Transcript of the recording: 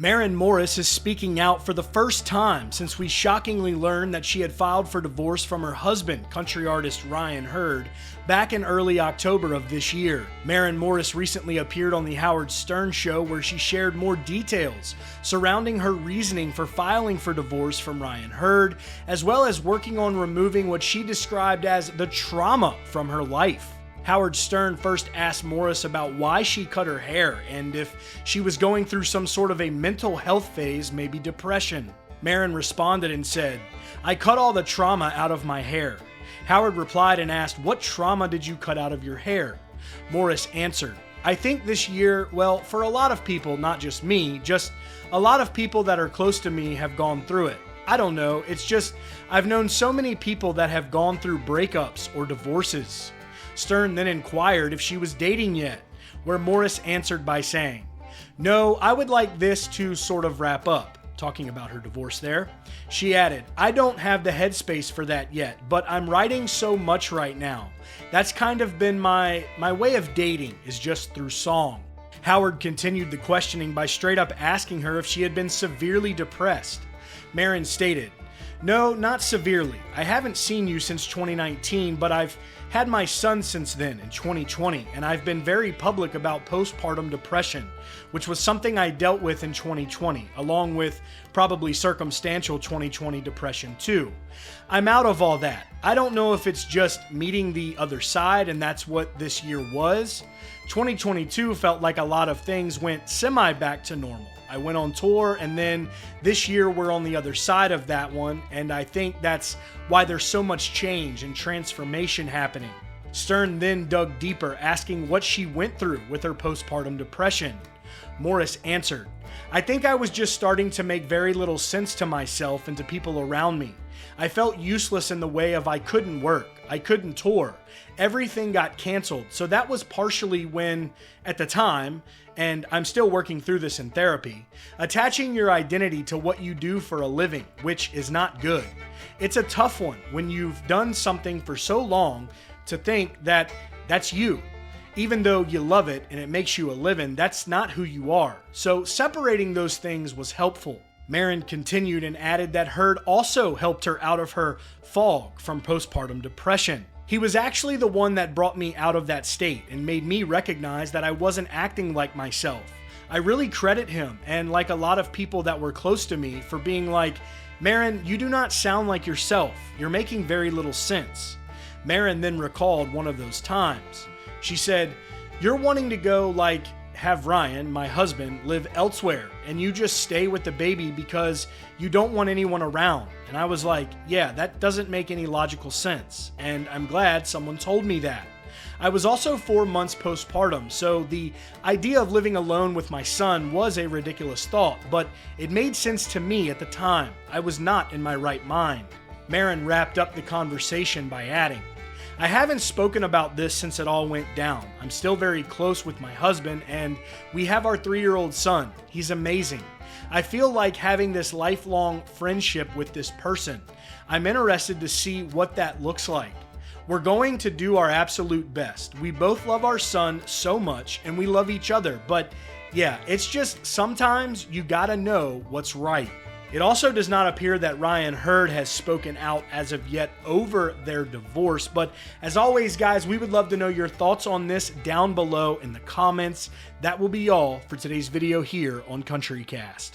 Maren Morris is speaking out for the first time since we shockingly learned that she had filed for divorce from her husband, country artist Ryan Hurd, back in early October of this year. Maren Morris recently appeared on the Howard Stern show where she shared more details surrounding her reasoning for filing for divorce from Ryan Hurd, as well as working on removing what she described as the trauma from her life. Howard Stern first asked Morris about why she cut her hair and if she was going through some sort of a mental health phase, maybe depression. Maren responded and said, "I cut all the trauma out of my hair." Howard replied and asked, "What trauma did you cut out of your hair?" Morris answered, "I think this year, well, for a lot of people, not just me, just a lot of people that are close to me have gone through it. I don't know, it's just I've known so many people that have gone through breakups or divorces." Stern then inquired if she was dating yet, where Morris answered by saying, "No, I would like this to sort of wrap up," talking about her divorce there. She added, "I don't have the headspace for that yet, but I'm writing so much right now. That's kind of been my way of dating, is just through song." Howard continued the questioning by straight up asking her if she had been severely depressed. Maren stated, "No, not severely. I haven't seen you since 2019, but I've had my son since then in 2020, and I've been very public about postpartum depression, which was something I dealt with in 2020, along with probably circumstantial 2020 depression too. I'm out of all that. I don't know if it's just meeting the other side and that's what this year was. 2022 felt like a lot of things went semi back to normal. I went on tour, and then this year we're on the other side of that one, and I think that's why there's so much change and transformation happening." Stern then dug deeper, asking what she went through with her postpartum depression. Morris answered, "I think I was just starting to make very little sense to myself and to people around me. I felt useless in the way of I couldn't work, I couldn't tour. Everything got canceled, so that was partially when, at the time, and I'm still working through this in therapy, attaching your identity to what you do for a living, which is not good. It's a tough one when you've done something for so long to think that that's you. Even though you love it and it makes you a living, that's not who you are. So separating those things was helpful." Maren continued and added that Hurd also helped her out of her fog from postpartum depression. "He was actually the one that brought me out of that state and made me recognize that I wasn't acting like myself. I really credit him, and like a lot of people that were close to me, for being like, 'Maren, you do not sound like yourself. You're making very little sense.'" Maren then recalled one of those times. She said, "You're wanting to go like have Ryan, my husband, live elsewhere, and you just stay with the baby because you don't want anyone around." And I was like, yeah, that doesn't make any logical sense, and I'm glad someone told me that. I was also 4 months postpartum, so the idea of living alone with my son was a ridiculous thought, but it made sense to me at the time. I was not in my right mind. Maren wrapped up the conversation by adding, "I haven't spoken about this since it all went down. I'm still very close with my husband, and we have our 3-year-old son. He's amazing. I feel like having this lifelong friendship with this person. I'm interested to see what that looks like. We're going to do our absolute best. We both love our son so much, and we love each other, but yeah, it's just sometimes you gotta know what's right." It also does not appear that Ryan Hurd has spoken out as of yet over their divorce, but as always, guys, we would love to know your thoughts on this down below in the comments. That will be all for today's video here on CountryCast.